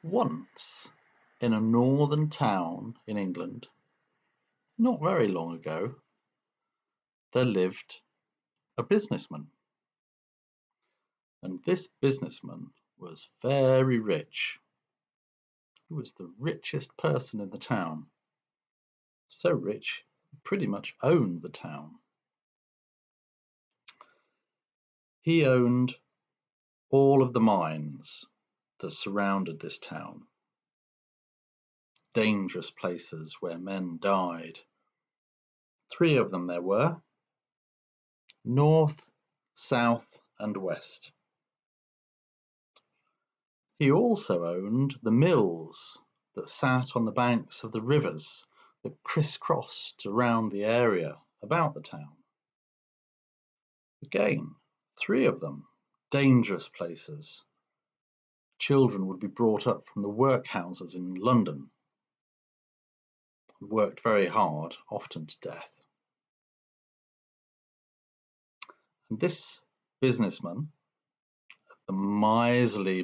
Once, in a northern town in England, not very long ago, there lived a businessman. And this businessman was very rich. He was the richest person in the town. So rich, he pretty much owned the town. He owned all of the mines that surrounded this town. Dangerous places where men died. 3 of them there were: north, south, and west. He also owned the mills that sat on the banks of the rivers that crisscrossed around the area about the town. Again, 3 of them, dangerous places. Children would be brought up from the workhouses in London, worked very hard, often to death. And this businessman, the miserly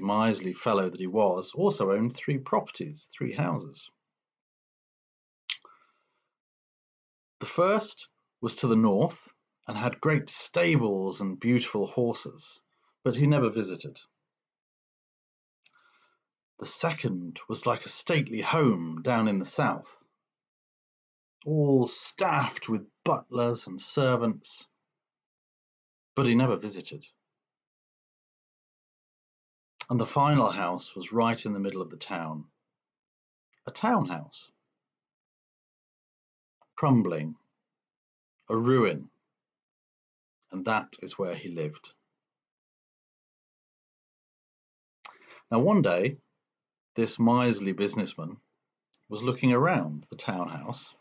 fellow that he was, also owned 3 properties, 3 houses. The first was to the north and had great stables and beautiful horses, but he never visited. The second was like a stately home down in the south, all staffed with butlers and servants, but he never visited. And the final house was right in the middle of the town, a townhouse, crumbling, a ruin, and that is where he lived. Now one day, this miserly businessman was looking around the townhouse.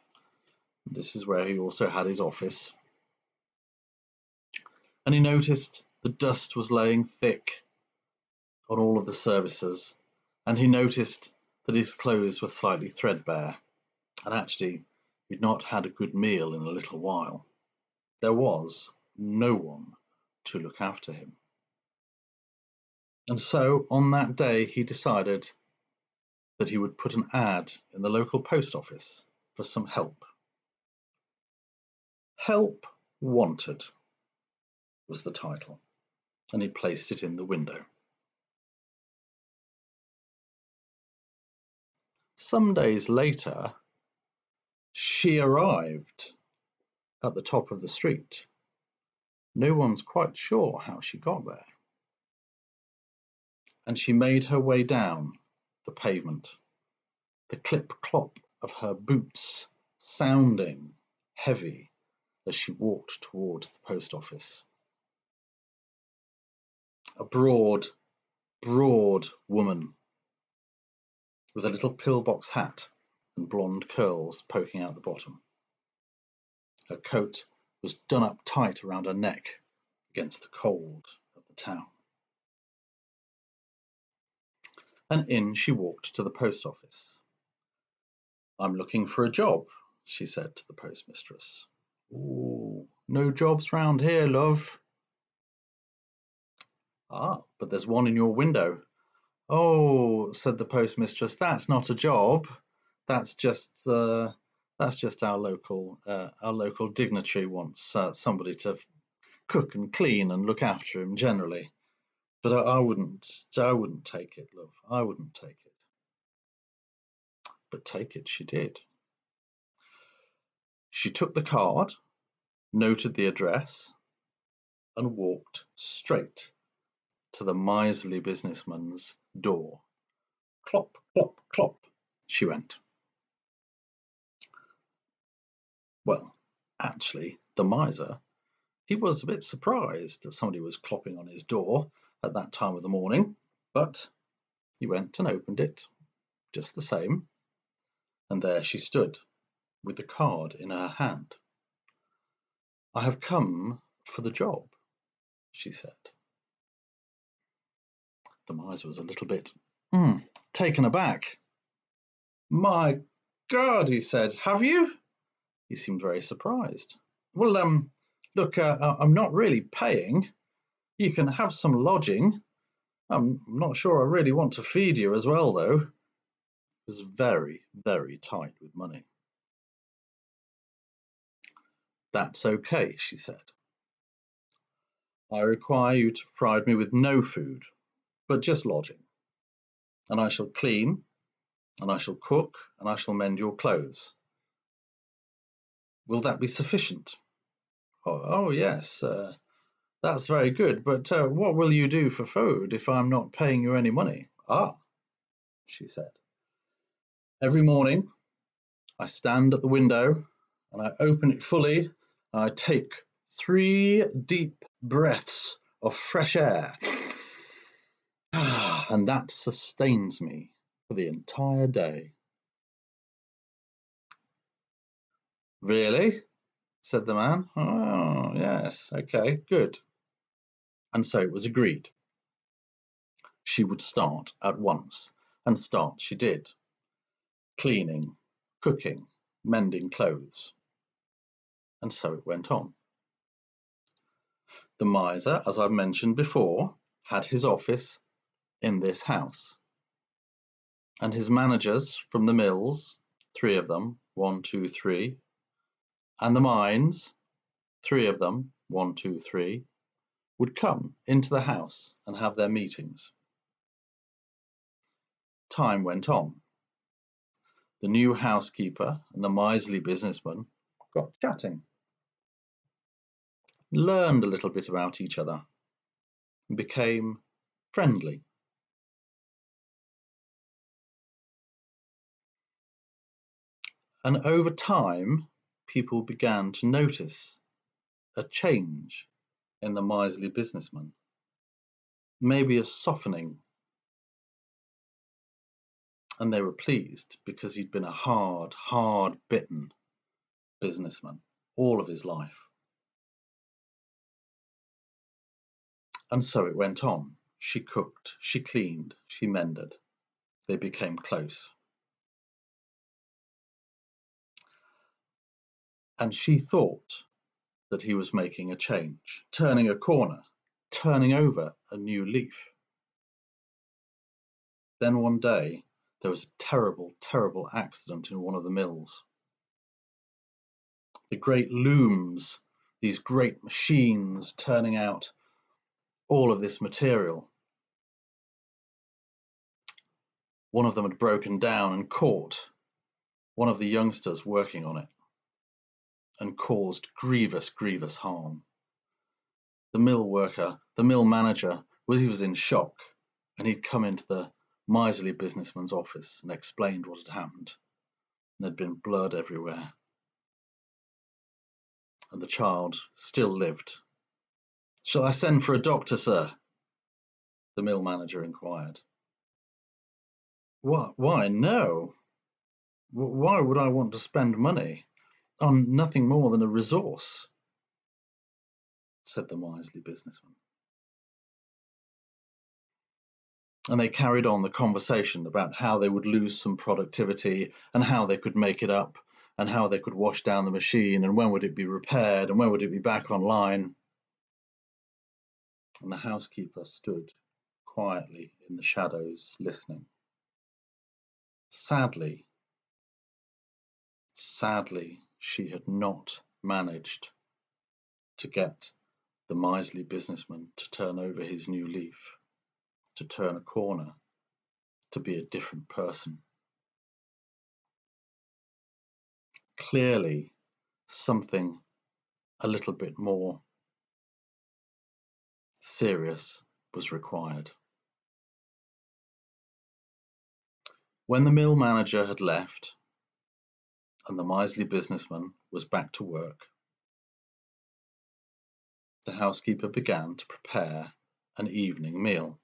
This is where he also had his office. And he noticed the dust was laying thick on all of the services, and he noticed that his clothes were slightly threadbare, and actually he'd not had a good meal in a little while. There was no one to look after him. And so on that day he decided that he would put an ad in the local post office for some help. Help Wanted was the title, and he placed it in the window. Some days later, she arrived at the top of the street. No one's quite sure how she got there. And she made her way down the pavement, the clip-clop of her boots sounding heavy as she walked towards the post office. A broad woman with a little pillbox hat and blonde curls poking out the bottom. Her coat was done up tight around her neck against the cold of the town. And in she walked to the post office. "I'm looking for a job," she said to the postmistress. "Ooh, no jobs round here, love." "Ah, but there's one in your window." "Oh," said the postmistress, "that's not a job. That's just our local dignitary wants somebody to cook and clean and look after him generally. But I wouldn't take it, love. I wouldn't take it." But take it she did. She took the card, noted the address, and walked straight to the miserly businessman's door. Clop, clop, clop, she went. Well, actually, the miser, he was a bit surprised that somebody was clopping on his door at that time of the morning, but he went and opened it just the same, and there she stood with the card in her hand. "I have come for the job," she said. The miser was a little bit taken aback. "My God," he said, "have you?" He seemed very surprised. "Well, look, I'm not really paying. You can have some lodging. I'm not sure I really want to feed you as well, though. He was very, very tight with money. That's okay, she said. I require you to provide me with no food, but just lodging. And I shall clean, and I shall cook, and I shall mend your clothes. Will that be sufficient? Oh yes, that's very good, but what will you do for food if I'm not paying you any money? Ah, she said. Every morning I stand at the window and I open it fully and I take 3 deep breaths of fresh air. And that sustains me for the entire day. Really? Said the man. Oh, yes, okay, good. And so it was agreed. She would start at once, and start she did, cleaning, cooking, mending clothes. And so it went on. The miser, as I've mentioned before, had his office in this house. And his managers from the mills, 3 of them, 1, 2, 3, and the mines, 3 of them, 1, 2, 3, would come into the house and have their meetings. Time went on. The new housekeeper and the miserly businessman got chatting, learned a little bit about each other, and became friendly. And over time, people began to notice a change in the miserly businessman, maybe a softening. And they were pleased because he'd been a hard-bitten businessman all of his life. And so it went on. She cooked, she cleaned, she mended. They became close. And she thought that he was making a change, turning a corner, turning over a new leaf. Then one day, there was a terrible, terrible accident in one of the mills. The great looms, these great machines turning out all of this material. One of them had broken down and caught one of the youngsters working on it and caused grievous, grievous harm. The mill worker, the mill manager, he was in shock, and he'd come into the miserly businessman's office and explained what had happened. And there'd been blood everywhere. And the child still lived. Shall I send for a doctor, sir? The mill manager inquired. Why, no. Why would I want to spend money on nothing more than a resource? Said the miserly businessman. And they carried on the conversation about how they would lose some productivity and how they could make it up and how they could wash down the machine and when would it be repaired and when would it be back online. And the housekeeper stood quietly in the shadows, listening. Sadly, she had not managed to get the miserly businessman to turn over his new leaf, to turn a corner, to be a different person. Clearly, something a little bit more serious was required. When the mill manager had left and the miserly businessman was back to work, the housekeeper began to prepare an evening meal.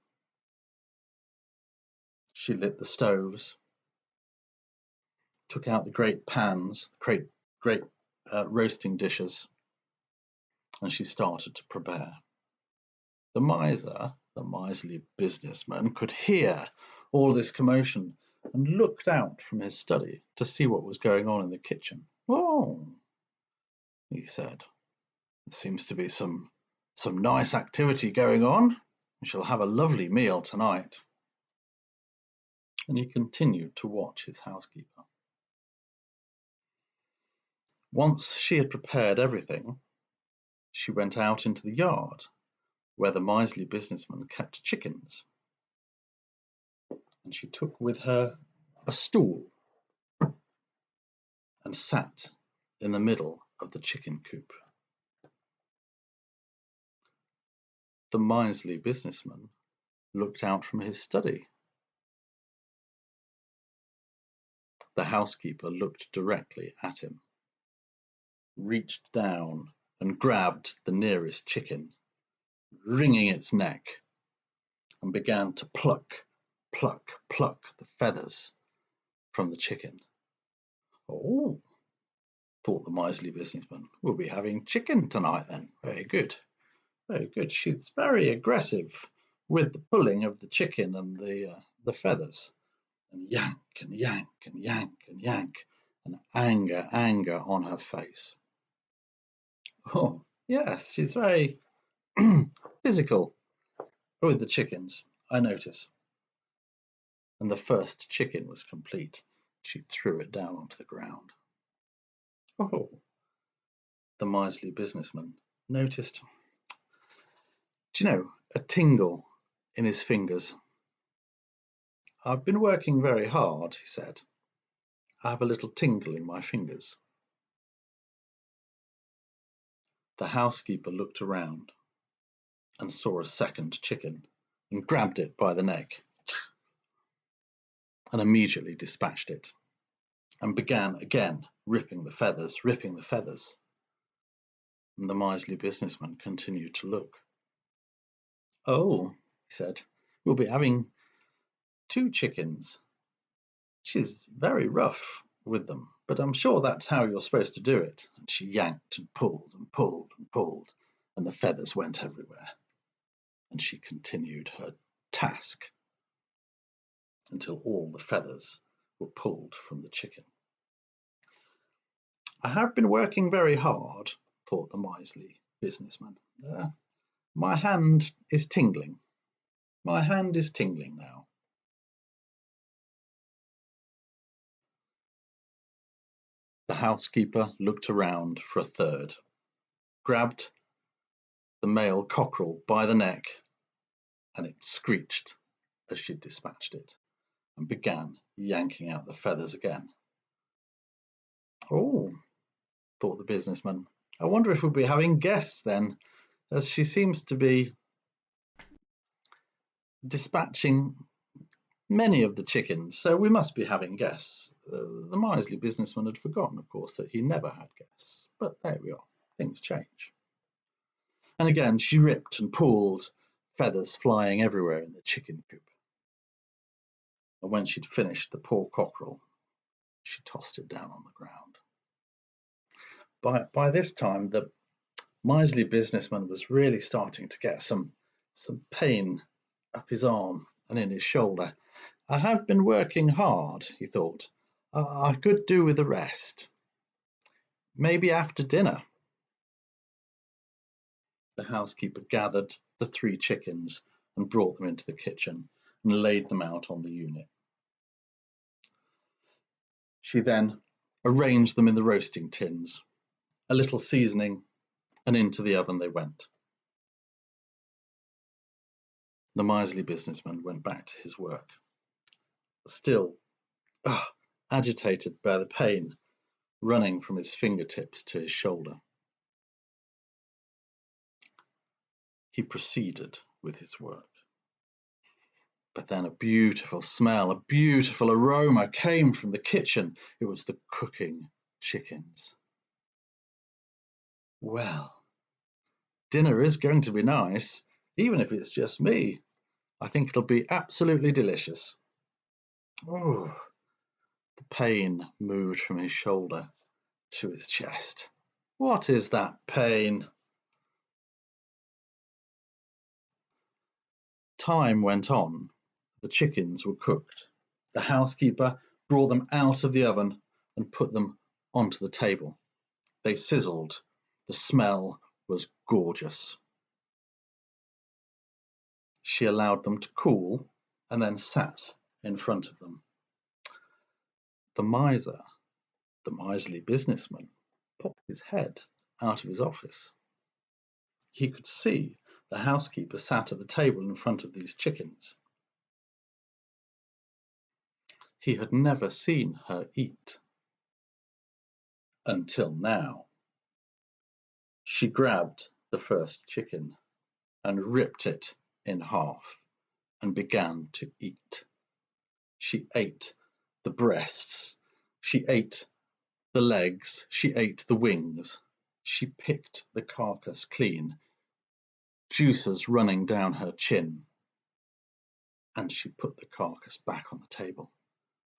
She lit the stoves, took out the great pans, the great roasting dishes, and she started to prepare. The miser, the miserly businessman, could hear all this commotion and looked out from his study to see what was going on in the kitchen. Oh, he said, there seems to be some nice activity going on. We shall have a lovely meal tonight. And he continued to watch his housekeeper. Once she had prepared everything, she went out into the yard where the miserly businessman kept chickens, and she took with her a stool and sat in the middle of the chicken coop. The miserly businessman looked out from his study. The housekeeper looked directly at him, reached down and grabbed the nearest chicken, wringing its neck, and began to pluck the feathers from the chicken. Oh, thought the miserly businessman, we'll be having chicken tonight then. Very good, very good. She's very aggressive with the pulling of the chicken and the feathers. And yank and yank and yank and yank, and anger on her face. Oh, yes, she's very physical with the chickens, I notice. And the first chicken was complete. She threw it down onto the ground. Oh, the miserly businessman noticed, do you know, a tingle in his fingers. I've been working very hard, he said. I have a little tingle in my fingers. The housekeeper looked around and saw a second chicken and grabbed it by the neck and immediately dispatched it and began again ripping the feathers. And the miserly businessman continued to look. Oh, he said, we'll be having 2 chickens. She's very rough with them, but I'm sure that's how you're supposed to do it. And she yanked and pulled and pulled and pulled, and the feathers went everywhere. And she continued her task until all the feathers were pulled from the chicken. I have been working very hard, thought the miserly businessman. My hand is tingling. My hand is tingling now. The housekeeper looked around for a third, grabbed the male cockerel by the neck, and it screeched as she dispatched it and began yanking out the feathers again. Oh, thought the businessman, I wonder if we'll be having guests then, as she seems to be dispatching many of the chickens, so we must be having guests. The miserly businessman had forgotten, of course, that he never had guests, but there we are, things change. And again she ripped and pulled, feathers flying everywhere in the chicken coop. And when she'd finished the poor cockerel, she tossed it down on the ground. By this time, the miserly businessman was really starting to get some pain up his arm and in his shoulder. I have been working hard, he thought. I could do with a rest. Maybe after dinner. The housekeeper gathered the 3 chickens and brought them into the kitchen and laid them out on the unit. She then arranged them in the roasting tins, a little seasoning, and into the oven they went. The miserly businessman went back to his work, still agitated by the pain running from his fingertips to his shoulder. He proceeded with his work. But then a beautiful smell, a beautiful aroma came from the kitchen. It was the cooking chickens. Well, dinner is going to be nice, even if it's just me. I think it'll be absolutely delicious. Oh, the pain moved from his shoulder to his chest. What is that pain? Time went on. The chickens were cooked. The housekeeper brought them out of the oven and put them onto the table. They sizzled. The smell was gorgeous. She allowed them to cool and then sat in front of them. The miser, the miserly businessman, popped his head out of his office. He could see the housekeeper sat at the table in front of these chickens. He had never seen her eat until now. She grabbed the first chicken and ripped it in half and began to eat. She ate the breasts, she ate the legs, she ate the wings. She picked the carcass clean, juices running down her chin, and she put the carcass back on the table.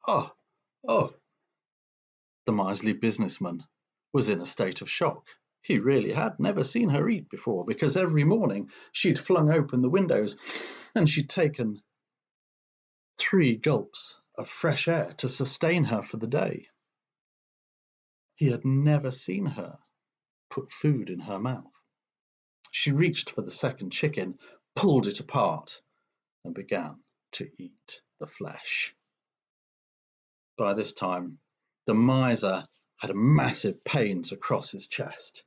Oh, oh! The miserly businessman was in a state of shock. He really had never seen her eat before, because every morning she'd flung open the windows and she'd taken 3 gulps of fresh air to sustain her for the day. He had never seen her put food in her mouth. She reached for the second chicken, pulled it apart, and began to eat the flesh. By this time, the miser had massive pains across his chest.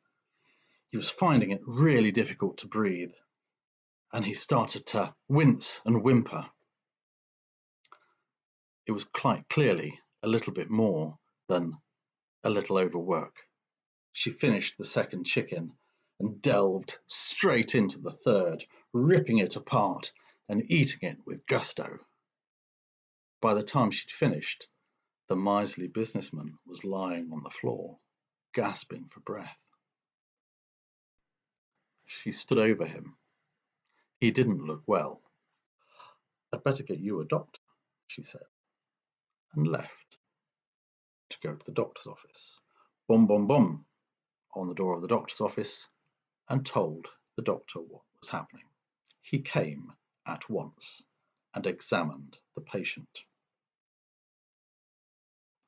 He was finding it really difficult to breathe, and he started to wince and whimper. It was quite clearly a little bit more than a little overwork. She finished the second chicken and delved straight into the third, ripping it apart and eating it with gusto. By the time she'd finished, the miserly businessman was lying on the floor, gasping for breath. She stood over him. He didn't look well. "I'd better get you a doctor," she said, and left to go to the doctor's office. Bum, bum, bum, on the door of the doctor's office, and told the doctor what was happening. He came at once and examined the patient.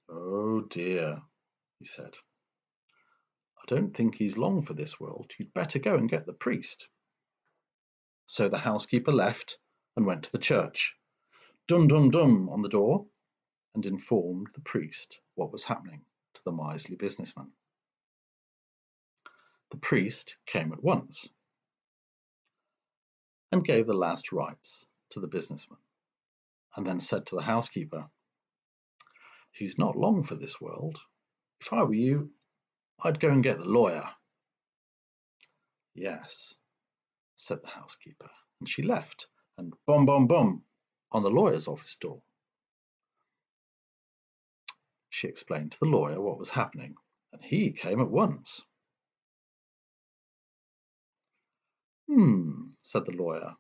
"Oh dear," he said. "I don't think he's long for this world. You'd better go and get the priest." So the housekeeper left and went to the church, dum dum dum on the door, and informed the priest what was happening to the miserly businessman. The priest came at once and gave the last rites to the businessman, and then said to the housekeeper, "He's not long for this world. If I were you, I'd go and get the lawyer." "Yes," said the housekeeper, and she left, and bum bum bum on the lawyer's office door. She explained to the lawyer what was happening, and he came at once. Said the lawyer.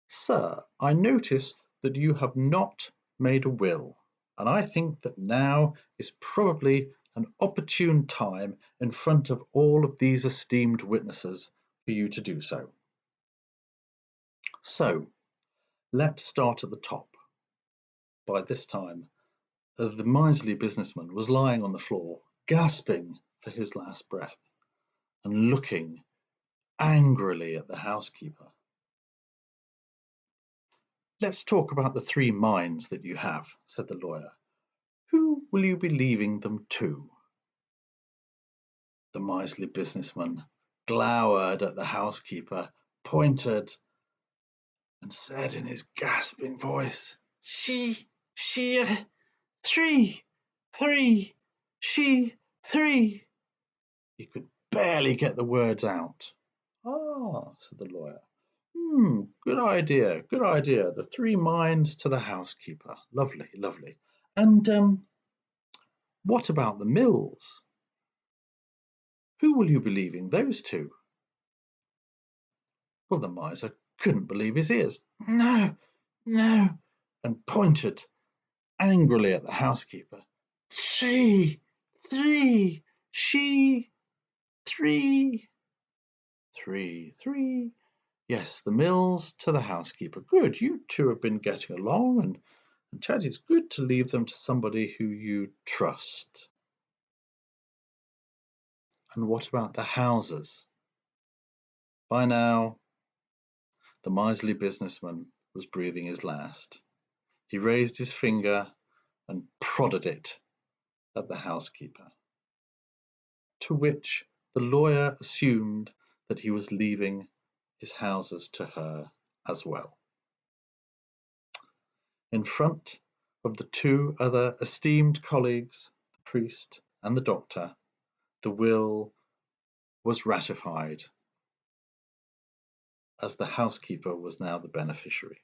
"Sir, I notice that you have not made a will, and I think that now is probably an opportune time in front of all of these esteemed witnesses for you to do so. So, let's start at the top." By this time, the miserly businessman was lying on the floor, gasping for his last breath, and looking angrily at the housekeeper. "Let's talk about the 3 minds that you have," said the lawyer. "Who will you be leaving them to?" The miserly businessman glowered at the housekeeper, pointed, and said in his gasping voice, She, 3, she, 3. He could barely get the words out. "Ah," said the lawyer. Good idea, good idea. The 3 minds to the housekeeper. Lovely, lovely. And what about the mills? Who will you be leaving those to?" Well, the miser couldn't believe his ears. "No, no," and pointed angrily at the housekeeper. 3, she, 3. 3. Yes, the mills to the housekeeper. Good, you 2 have been getting along, and Chad, it's good to leave them to somebody who you trust. And what about the houses? Bye now. The miserly businessman was breathing his last. He raised his finger and prodded it at the housekeeper, to which the lawyer assumed that he was leaving his houses to her as well. In front of the two other esteemed colleagues, the priest and the doctor, the will was ratified, as the housekeeper was now the beneficiary.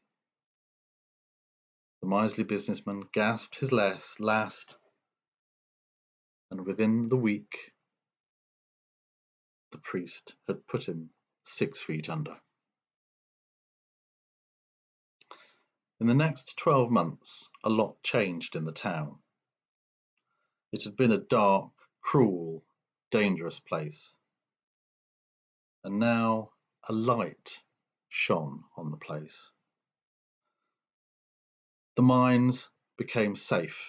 The miserly businessman gasped his last, and within the week the priest had put him 6 feet under. In the next 12 months, a lot changed in the town. It had been a dark, cruel, dangerous place, and now a light shone on the place. The mines became safe.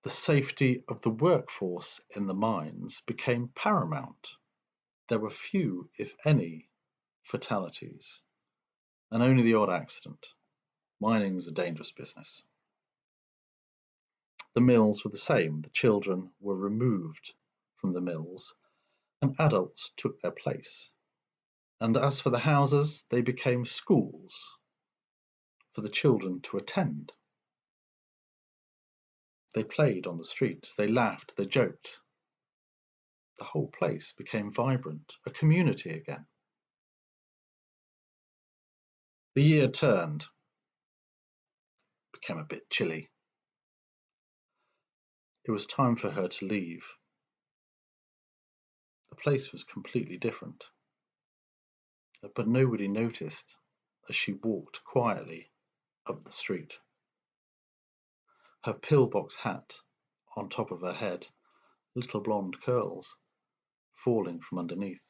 The safety of the workforce in the mines became paramount. There were few, if any, fatalities, and only the odd accident. Mining is a dangerous business. The mills were the same. The children were removed from the mills, and adults took their place. And as for the houses, they became schools for the children to attend. They played on the streets, they laughed, they joked. The whole place became vibrant, a community again. The year turned, became a bit chilly. It was time for her to leave. The place was completely different, but nobody noticed as she walked quietly up the street. Her pillbox hat on top of her head, little blonde curls falling from underneath,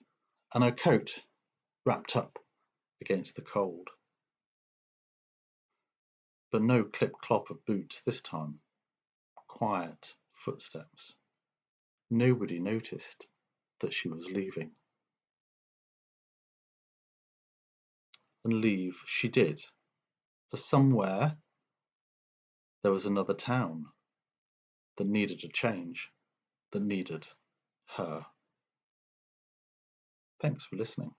and her coat wrapped up against the cold. But no clip-clop of boots this time. Quiet footsteps. Nobody noticed that she was leaving. And leave she did, for somewhere there was another town that needed a change, that needed her. Thanks for listening.